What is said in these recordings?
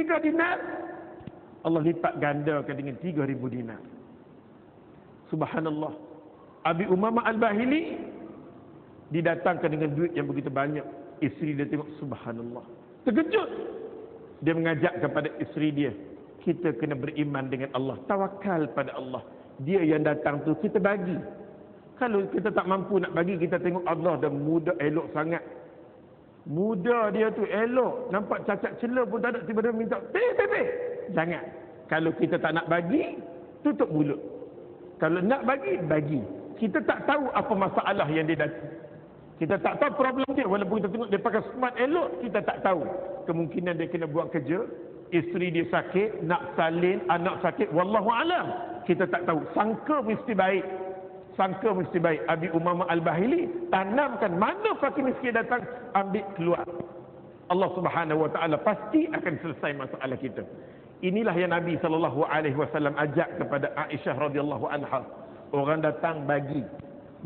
3 dinar, Allah lipat gandakan dengan 3,000 dinar. Subhanallah. Abi Umamah Al-Bahili didatangkan dengan duit yang begitu banyak. Isteri dia tengok, subhanallah, terkejut. Dia mengajak kepada isteri dia, kita kena beriman dengan Allah, tawakal pada Allah. Dia yang datang tu kita bagi. Kalau kita tak mampu nak bagi, kita tengok Allah dah muda, elok sangat. Muda dia tu elok, nampak cacat celah pun tak ada, tiba-tiba minta pay. Jangan. Kalau kita tak nak bagi, tutup mulut. Kalau nak bagi, bagi. Kita tak tahu apa masalah yang dia datang. Kita tak tahu problem dia. Walaupun kita tengok dia pakai smart elok, kita tak tahu. Kemungkinan dia kena buat kerja, isteri dia sakit, nak salin, anak sakit, wallahu alam. Kita tak tahu. Sangka mesti baik. Sangka mesti baik. Abi Umamah Al-Bahili tanamkan, mana fakir miskin datang, ambil keluar. Allah Subhanahu wa taala pasti akan selesai masalah kita. Inilah yang Nabi SAW ajak kepada Aisyah radhiyallahu anha. Orang datang bagi.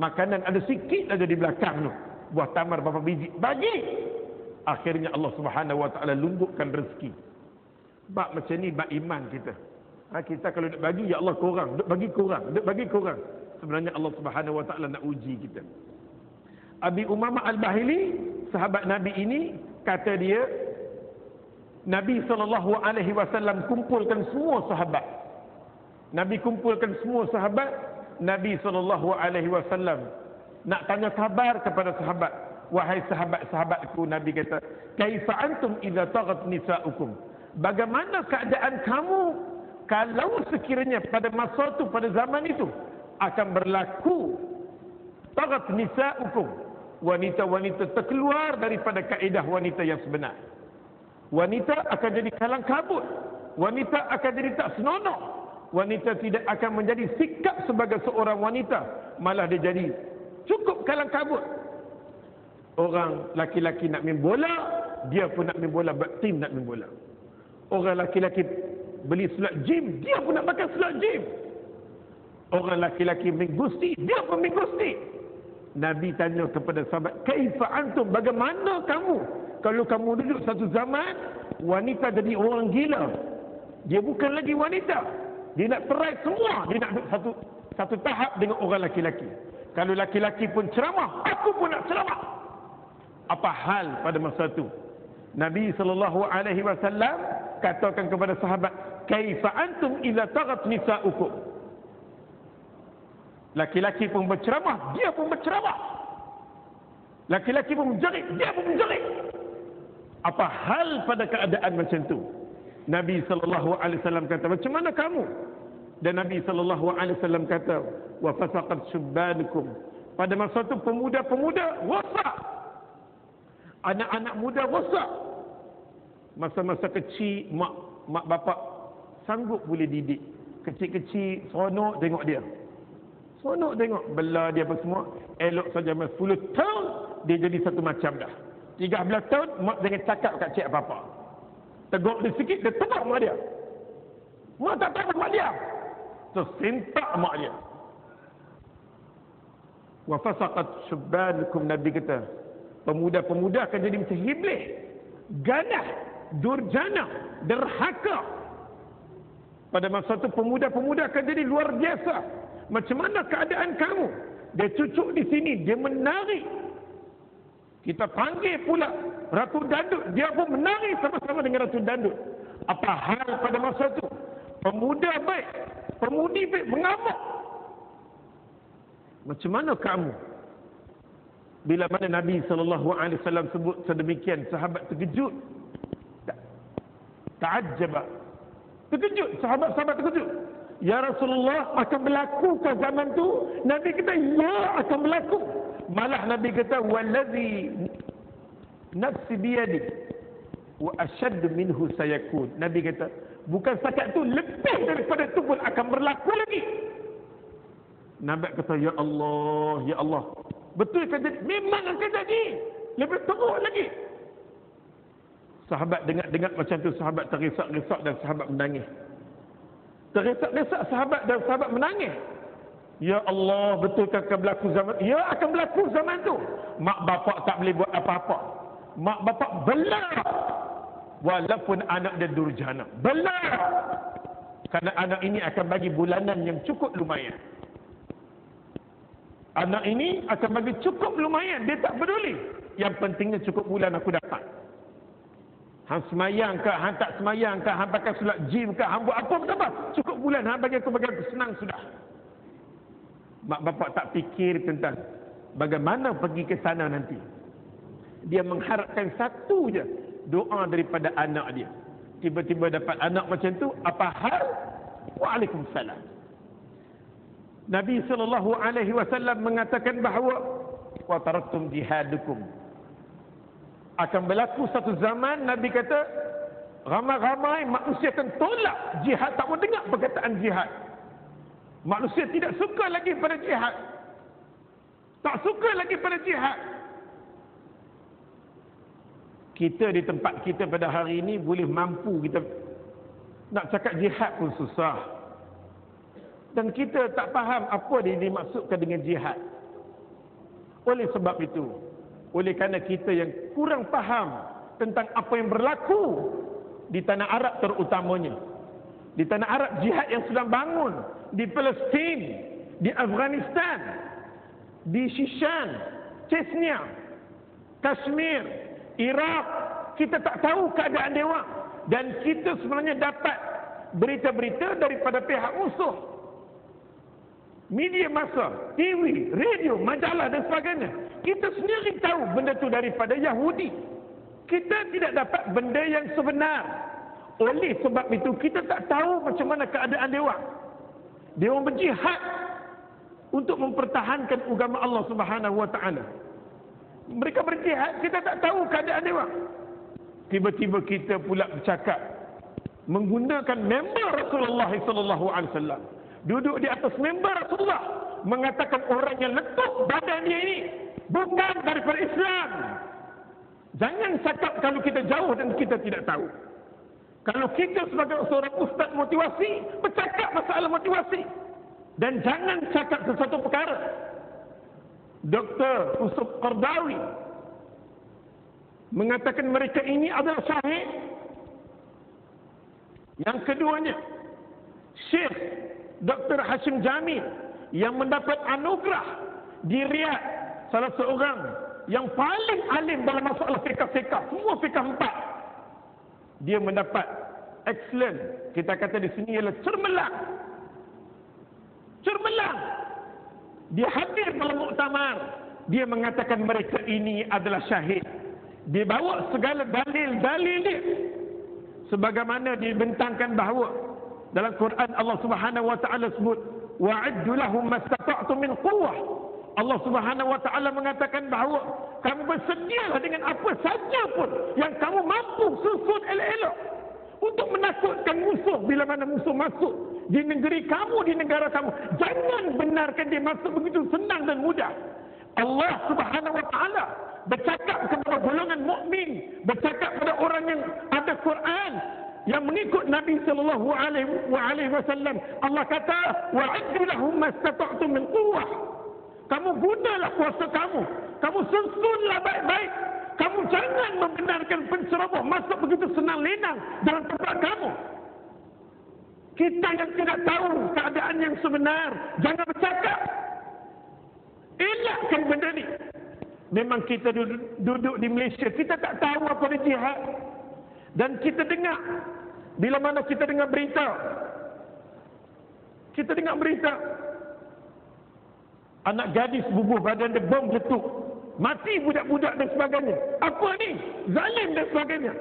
Makanan ada sikit aja di belakang tu. Buah tamar berapa biji, bagi. Akhirnya Allah Subhanahu wa taala lumbukkan rezeki. Bab macam ni bab iman kita. Kita kalau nak bagi, ya Allah kurang, nak bagi kurang, nak bagi kurang. Sebenarnya Allah Subhanahu wa taala nak uji kita. Abi Umamah Al-Bahili, sahabat Nabi ini, kata dia, Nabi SAW kumpulkan semua sahabat. Nabi kumpulkan semua sahabat. Nabi SAW nak tanya kabar kepada sahabat. Wahai sahabat-sahabatku, Nabi kata, kaifa antum idza taghat nisa'ukum? Bagaimana keadaan kamu kalau sekiranya pada masa itu, pada zaman itu akan berlaku taghat nisa'ukum, wanita-wanita terkeluar daripada kaedah wanita yang sebenar. Wanita akan jadi kalang kabut. Wanita akan jadi tak senonoh. Wanita tidak akan menjadi sikap sebagai seorang wanita, malah dia jadi cukup kalang kabut. Orang laki-laki nak main bola, dia pun nak main bola, tim nak main bola. Orang laki-laki beli slot gym, dia pun nak pakai slot gym. Orang laki-laki main gusti, dia pun main gusti. Nabi tanya kepada sahabat, kaifa antum, bagaimana kamu kalau kamu duduk satu zaman wanita jadi orang gila? Dia bukan lagi wanita, dia nak try semua, dia nak duduk satu tahap dengan orang laki-laki. Kalau laki-laki pun ceramah, aku pun nak ceramah. Apa hal pada masa itu? Nabi SAW katakan kepada sahabat, kaifa antum idza taghat nisa'ukum? Laki-laki pun berceramah, dia pun berceramah. Laki-laki pun menjerit, dia pun menjerit. Apa hal pada keadaan macam itu? Nabi SAW kata, macam mana kamu? Dan Nabi SAW kata, wa fasaqat syubbanukum. Pada masa itu pemuda-pemuda rosak. Anak-anak muda rosak. Masa-masa kecil, mak bapak sanggup boleh didik. Kecil-kecil, seronok tengok dia. Seronok tengok, bela dia apa semua. Elok saja, 10 tahun, dia jadi satu macam dah. 13 tahun, mak jangan cakap kat cik apa-apa. Tegur dia sikit, dia tegur mak dia. Mak tak tahu mak dia. Tersentak mak dia. Wa fasaqat syubbanukum, Nabi kata, pemuda-pemuda akan jadi macam iblis, ganas, durjana, derhaka. Pada masa itu pemuda-pemuda akan jadi luar biasa. Macam mana keadaan kamu? Dia cucuk di sini, dia menari. Kita panggil pula Ratu Dandut, dia pun menari sama-sama dengan Ratu Dandut. Apa hal pada masa itu? Pemuda baik, pemudi baik mengamuk. Macam mana kamu? Bila mana Nabi SAW sebut sedemikian, sahabat terkejut. Ta'ajjaba. Terkejut, sahabat-sahabat terkejut. Ya Rasulullah, akan berlaku ke zaman tu? Nabi kata, ya, akan berlaku. Malah Nabi kata, wallazi nafsi biyadi wa asyad minhu sayakun. Nabi kata, bukan setakat tu, lebih daripada tu pun akan berlaku lagi. Nabi kata, ya Allah, ya Allah. Betul kan jadi? Memang akan jadi. Lebih teruk lagi. Sahabat dengar macam tu, sahabat terisak-risak dan sahabat menangis. Terisak-risak sahabat dan sahabat menangis. Ya Allah, betulkah akan berlaku zaman? Ya, akan berlaku zaman tu. Mak bapak tak boleh buat apa-apa. Mak bapak bela. walaupun anak dia durjana. Belah. Karena anak ini akan bagi bulanan yang cukup lumayan. Anak ini akan bagi cukup lumayan. Dia tak peduli. Yang pentingnya cukup bulan aku dapat. Hang semayang ke, hang tak semayang ke, hang pakai solat gym ke, hang buat apa pun tak apa. Cukup bulan, hang bagi aku senang sudah. Mak bapak tak fikir tentang bagaimana pergi ke sana nanti. Dia mengharapkan satu je, doa daripada anak dia. Tiba-tiba dapat anak macam tu, apa hal? Waalaikumsalam. Nabi SAW mengatakan bahawa wa taraktum jihadukum. Akan berlaku satu zaman, Nabi kata, ramai-ramai manusia akan tolak jihad, tak mau dengar perkataan jihad. Manusia tidak suka lagi pada jihad. Tak suka lagi pada jihad. Kita di tempat kita pada hari ini boleh mampu kita nak cakap jihad pun susah. Dan kita tak faham apa yang dimaksudkan dengan jihad. Oleh sebab itu, oleh kerana kita yang kurang faham tentang apa yang berlaku di tanah Arab terutamanya. Di tanah Arab jihad yang sedang bangun di Palestin, di Afghanistan, di Shishan, Chechnya, Kashmir, Iraq, kita tak tahu keadaan dewan. Dan kita sebenarnya dapat berita-berita daripada pihak musuh. Media massa, TV, radio, majalah dan sebagainya. Kita sendiri tahu benda itu daripada Yahudi. Kita tidak dapat benda yang sebenar. Oleh sebab itu kita tak tahu macam mana keadaan dewan. Dewan berjihad untuk mempertahankan agama Allah Subhanahu Wa Taala. Mereka berjihad, kita tak tahu keadaan dewan. Tiba-tiba kita pula bercakap menggunakan member Rasulullah sallallahu alaihi wasallam. Duduk di atas member Rasulullah mengatakan orang yang letup badan dia ini bukan daripada Islam. Jangan cakap kalau kita jauh dan kita tidak tahu. Kalau kita sebagai seorang ustaz motivasi, bercakap masalah motivasi. Dan jangan cakap sesuatu perkara. Dr. Yusuf Qardawi mengatakan mereka ini adalah syahid. Yang keduanya, Syekh Dr. Hashim Jamil yang mendapat anugerah di Riyadh, salah seorang yang paling alim dalam masalah fiqh-fiqh, semua fiqh 4. Dia mendapat excellent, kita kata di sini ialah cermelang. Cermelang. Dia hadir dalam muktamar. Dia mengatakan mereka ini adalah syahid. Dia bawa segala dalil-dalil dia. Sebagaimana dibentangkan bahawa dalam Quran Allah Subhanahu Wa Taala sebut wa'iddu lahum mastata'tum min quwwah. Allah Subhanahu Wa Taala mengatakan bahawa kamu bersedialah dengan apa saja pun yang kamu mampu susun elok-elok untuk menakutkan musuh bila mana musuh masuk di negeri kamu, di negara kamu. Jangan benarkan dia masuk begitu senang dan mudah. Allah Subhanahu Wa Taala bercakap kepada golongan mukmin, bercakap kepada orang yang ada Quran, yang mengikut Nabi sallallahu alaihi wasallam. Allah kata wa'iddu lahum mastata'tum min quwwah. Kamu gunalah kuasa kamu. Kamu susunlah baik-baik. Kamu jangan membenarkan penceramah masuk begitu senang lenang dalam tempat kamu. Kita yang tidak tahu keadaan yang sebenar, jangan bercakap. Elakkan benda ni. Memang kita duduk di Malaysia, kita tak tahu apa dia jihad. Dan kita dengar, bila mana kita dengar berita, anak gadis bubuh badan dia, bom letup, mati budak-budak dan sebagainya. Apa ni? Zalim dan sebagainya.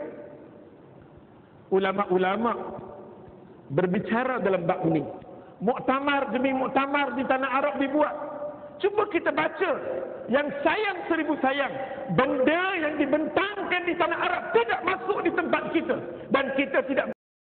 Ulama-ulama berbicara dalam bab ini. Muktamar demi muktamar di tanah Arab dibuat. Cuba kita baca, yang sayang seribu sayang, benda yang dibentangkan di tanah Arab tidak masuk di tempat kita, dan kita tidak